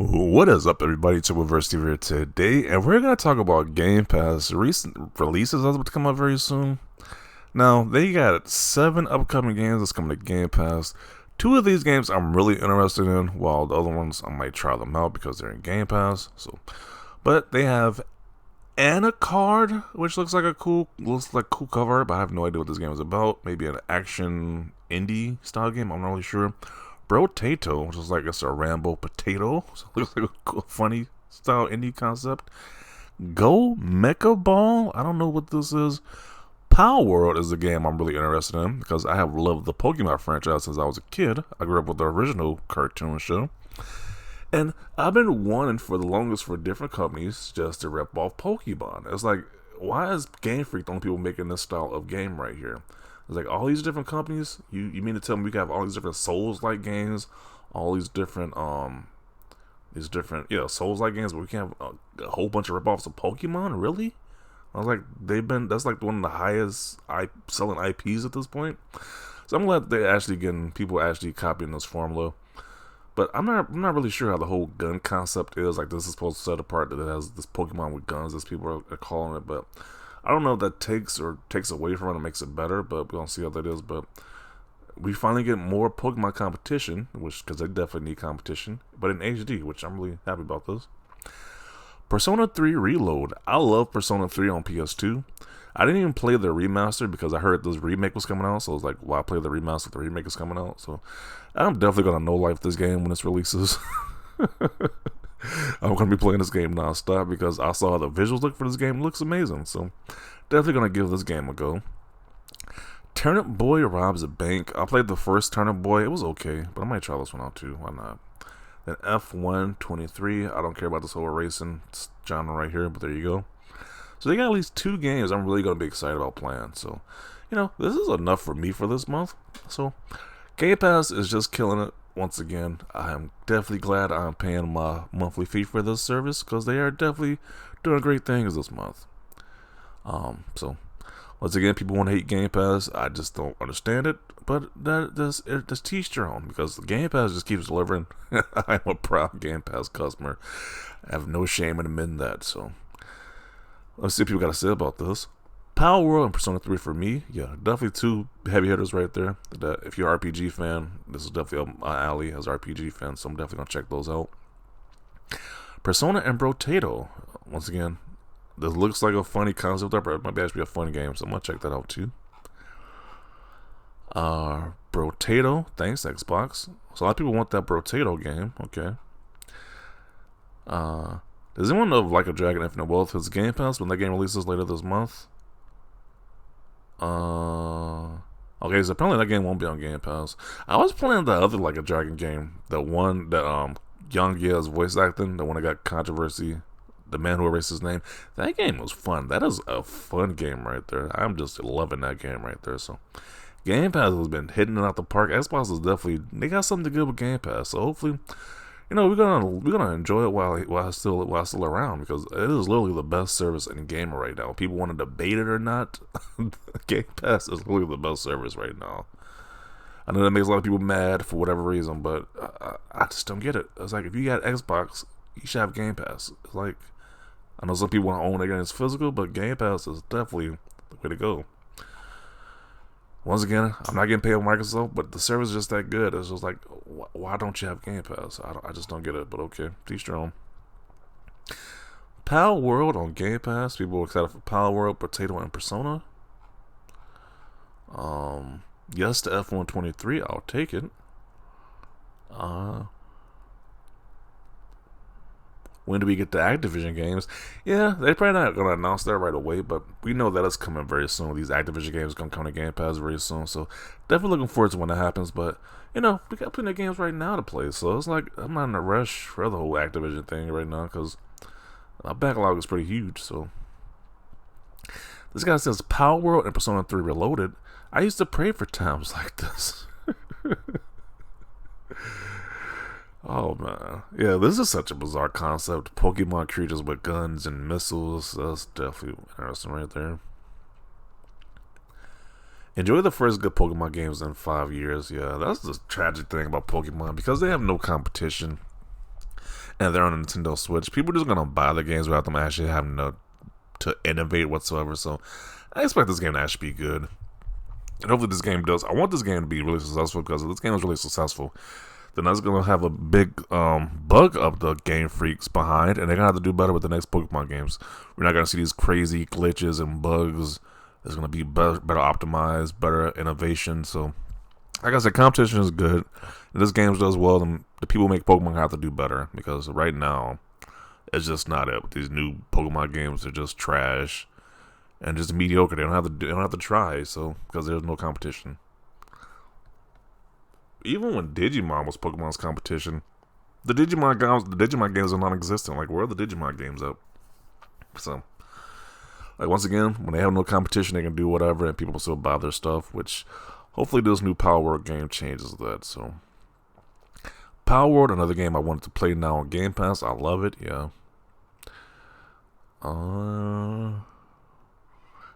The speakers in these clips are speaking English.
What is up, everybody? It's Reverse TV here today, and we're going to talk about Game Pass recent releases that's about to come out very soon. Now, they got 7 upcoming games that's coming to Game Pass. 2 of these games I'm really interested in, while the other ones I might try them out because they're in Game Pass. But they have Anacard, which looks like cool cover, but I have no idea what this game is about. Maybe an action indie style game. I'm not really sure. Brotato, which is like it's a Rambo potato. So it looks like a cool, funny style indie concept. Go Mecha Ball. I don't know what this is. Palworld is a game I'm really interested in because I have loved the Pokemon franchise since I was a kid. I grew up with the original cartoon show. And I've been wanting for the longest for different companies just to rip off Pokemon. It's like, why is Game Freak the only people making this style of game right here? It's like all these different companies. You mean to tell me we can have all these different Souls-like games, all these different Souls-like games, but we can have a whole bunch of rip-offs of Pokemon? Really? I was like, that's like one of the highest selling IPs at this point. So I'm glad they're actually getting people actually copying this formula. But I'm not really sure how the whole gun concept is. Like, this is supposed to set apart that it has this Pokemon with guns, as people are calling it. But I don't know if that takes away from it or makes it better. But we're gonna see how that is. But we finally get more Pokemon competition, because they definitely need competition. But in HD, which I'm really happy about this. Persona 3 Reload. I love Persona 3 on PS2. I didn't even play the remaster because I heard this remake was coming out. So I was like, why play the remaster if the remake is coming out? So I'm definitely going to no-life this game when it releases. I'm going to be playing this game non-stop because I saw how the visuals look for this game. It looks amazing. So definitely going to give this game a go. Turnip Boy Robs a Bank. I played the first Turnip Boy. It was okay, but I might try this one out too. Why not? Then F123. I don't care about this whole racing genre right here, but there you go. So they got at least 2 games I'm really going to be excited about playing. So, this is enough for me for this month. So, Game Pass is just killing it once again. I am definitely glad I'm paying my monthly fee for this service because they are definitely doing great things this month. So, once again, people want to hate Game Pass. I just don't understand it. But that's teach your own because Game Pass just keeps delivering. I'm a proud Game Pass customer. I have no shame in admitting that. So, let's see what people got to say about this. Palworld and Persona 3 for me. Yeah, definitely 2 heavy hitters right there. That if you're an RPG fan, this is definitely up my alley as an RPG fan, so I'm definitely going to check those out. Persona and Brotato. Once again, this looks like a funny concept. It might actually be a fun game, so I'm going to check that out too. Brotato. Thanks, Xbox. So a lot of people want that Brotato game. Okay. Does anyone know Like a Dragon Infinite Wealth has Game Pass when that game releases later this month? Okay, so apparently that game won't be on Game Pass. I was playing the other Like a Dragon game, the one that Young Yea's voice acting, the one that got controversy, the man who erased his name. That game was fun. That is a fun game right there. I'm just loving that game right there. So Game Pass has been hitting it out the park. Xbox is definitely, they got something good with Game Pass. So hopefully, we're gonna enjoy it while it's still around because it is literally the best service in gaming right now. People want to debate it or not. Game Pass is literally the best service right now. I know that makes a lot of people mad for whatever reason, but I just don't get it. It's like if you got Xbox, you should have Game Pass. It's like I know some people want to own their games physical, but Game Pass is definitely the way to go. Once again, I'm not getting paid by Microsoft, but the service is just that good. It's just like, why don't you have Game Pass? I just don't get it, but okay. Teach your own. Palworld on Game Pass. People are excited for Palworld, Potato, and Persona. Yes to F123. I'll take it. When do we get the Activision games? Yeah, they're probably not going to announce that right away, but we know that it's coming very soon. These Activision games are going to come to Game Pass very soon, so definitely looking forward to when that happens, but, we got plenty of games right now to play, so it's like, I'm not in a rush for the whole Activision thing right now, because our backlog is pretty huge, so. This guy says, Palworld and Persona 3 Reloaded. I used to pray for times like this. Oh man, yeah, this is such a bizarre concept. Pokemon creatures with guns and missiles. That's definitely interesting right there. Enjoy the first good Pokemon games in 5 years. Yeah, that's the tragic thing about Pokemon because they have no competition. and they're on a Nintendo Switch, people are just gonna buy the games without them actually having to innovate whatsoever. So I expect this game to actually be good. And hopefully this game does. I want this game to be really successful, because if this game is really successful, then that's going to have a big bug of the Game Freaks behind, and they're going to have to do better with the next Pokemon games. We're not going to see these crazy glitches and bugs. There's going to be better optimized, better innovation. So, like I said, competition is good. If this game does well, then the people who make Pokemon have to do better, because right now, it's just not it. These new Pokemon games are just trash and just mediocre. They don't have to try, so, because there's no competition. Even when Digimon was Pokemon's competition, the Digimon games are non-existent. Like, where are the Digimon games at? So, like, once again, when they have no competition, they can do whatever, and people still buy their stuff. Which, hopefully, this new Palworld game changes that. So, Palworld, another game I wanted to play now on Game Pass. I love it. Yeah.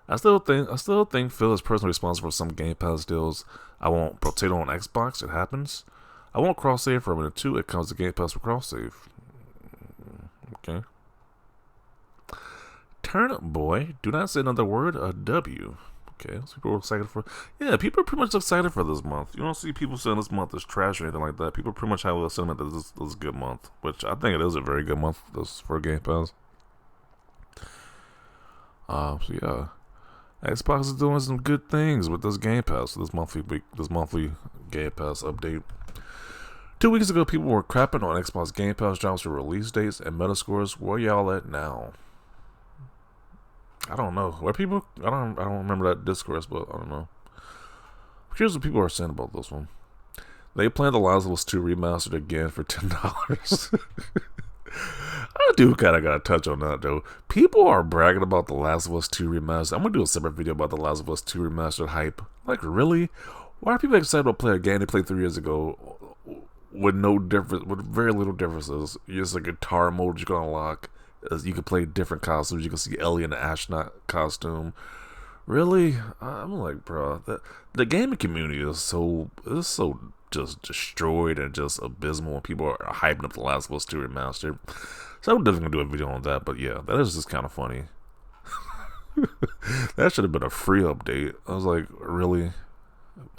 I still think Phil is personally responsible for some Game Pass deals. I want Potato on Xbox. It happens. I want cross save for a minute too. It comes to Game Pass for cross save. Okay. Turnip Boy. Do not say another word. A W. Okay. So people are excited for. Yeah, people are pretty much excited for this month. You don't see people saying this month is trash or anything like that. People pretty much have a sentiment that this is a good month, which I think it is a very good month. This for Game Pass. So yeah. Xbox is doing some good things with this Game Pass, this monthly Game Pass update. 2 weeks ago, people were crapping on Xbox Game Pass jobs for release dates and Metascores. Where y'all at now? I don't know. Where people? I don't remember that discourse, but I don't know. Here's what people are saying about this one. They plan The Last of Us 2 remastered again for $10. I do kind of got to touch on that, though. People are bragging about The Last of Us 2 Remastered. I'm going to do a separate video about The Last of Us 2 Remastered hype. Like, really? Why are people excited about playing a game they played 3 years ago with no difference, with very little differences? Just a guitar mode you can unlock. You can play different costumes. You can see Ellie in the astronaut costume. Really? I'm like, bro, the gaming community is so just destroyed and just abysmal when people are hyping up The Last of Us 2 Remastered. So I'm definitely going to do a video on that, but yeah, that is just kind of funny. That should have been a free update. I was like, really?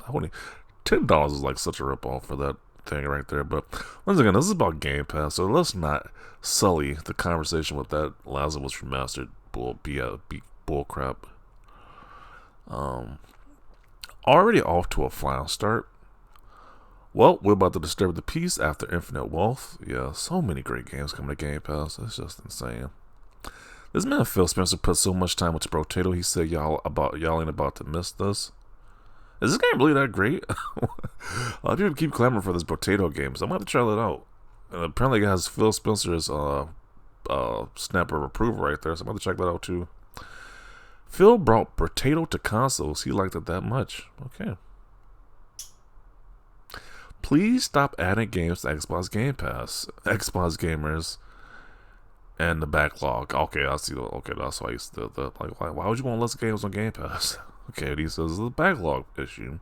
$10 is like such a ripoff for that thing right there. But once again, this is about Game Pass, so let's not sully the conversation with that Last of Us Remastered bull crap. Already off to a flying start. Well, we're about to disturb the peace after Infinite Wealth. Yeah, so many great games coming to Game Pass. It's just insane. This man Phil Spencer put so much time into Potato. He said y'all ain't about to miss this. Is this game really that great? A lot of people keep clamoring for this Potato game, so I'm gonna have to try that out. And apparently it has Phil Spencer's stamp of approval right there, so I'm gonna have to check that out too. Phil brought Potato to consoles. He liked it that much. Okay. Please stop adding games to Xbox Game Pass. Xbox gamers and the backlog. Okay, I see. Okay, that's why you still like. Why would you want less games on Game Pass? Okay, he says it's a backlog issue.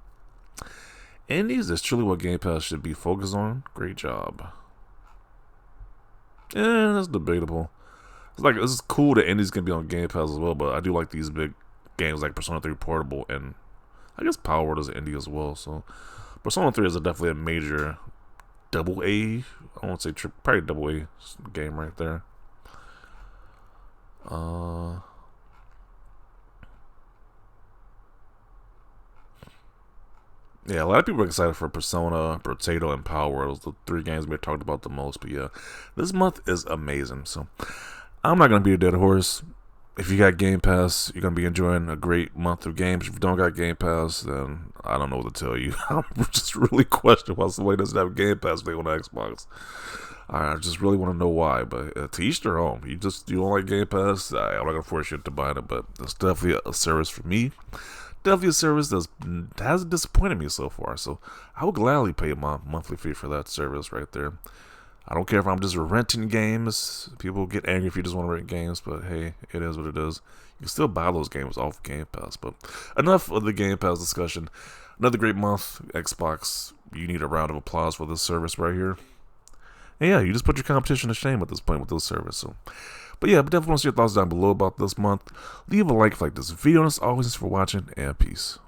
Indies is truly what Game Pass should be focused on. Great job. Yeah, that's debatable. It's cool that indies can be on Game Pass as well, but I do like these big games like Persona 3 Portable, and I guess Palworld is an indie as well. So Persona 3 is definitely a major double A. I won't say triple, probably double A game right there. Yeah, a lot of people are excited for Persona, Potato, and Palworld. Those are the 3 games we talked about the most. But yeah, this month is amazing. So I'm not going to be a dead horse. If you got Game Pass, you're going to be enjoying a great month of games. If you don't got Game Pass, then I don't know what to tell you. I'm just really questioning why somebody doesn't have Game Pass play on Xbox. I just really want to know why. But to each their own. You don't like Game Pass, I'm not going to force you to buy it. But it's definitely a service for me. Definitely a service that hasn't disappointed me so far. So I would gladly pay my monthly fee for that service right there. I don't care if I'm just renting games. People get angry if you just want to rent games, but hey, it is what it is. You can still buy those games off Game Pass. But enough of the Game Pass discussion. Another great month, Xbox. You need a round of applause for this service right here. And yeah, you just put your competition to shame at this point with this service. So, but yeah, definitely want to see your thoughts down below about this month. Leave a like if you like this video, and as always, thanks for watching, and peace.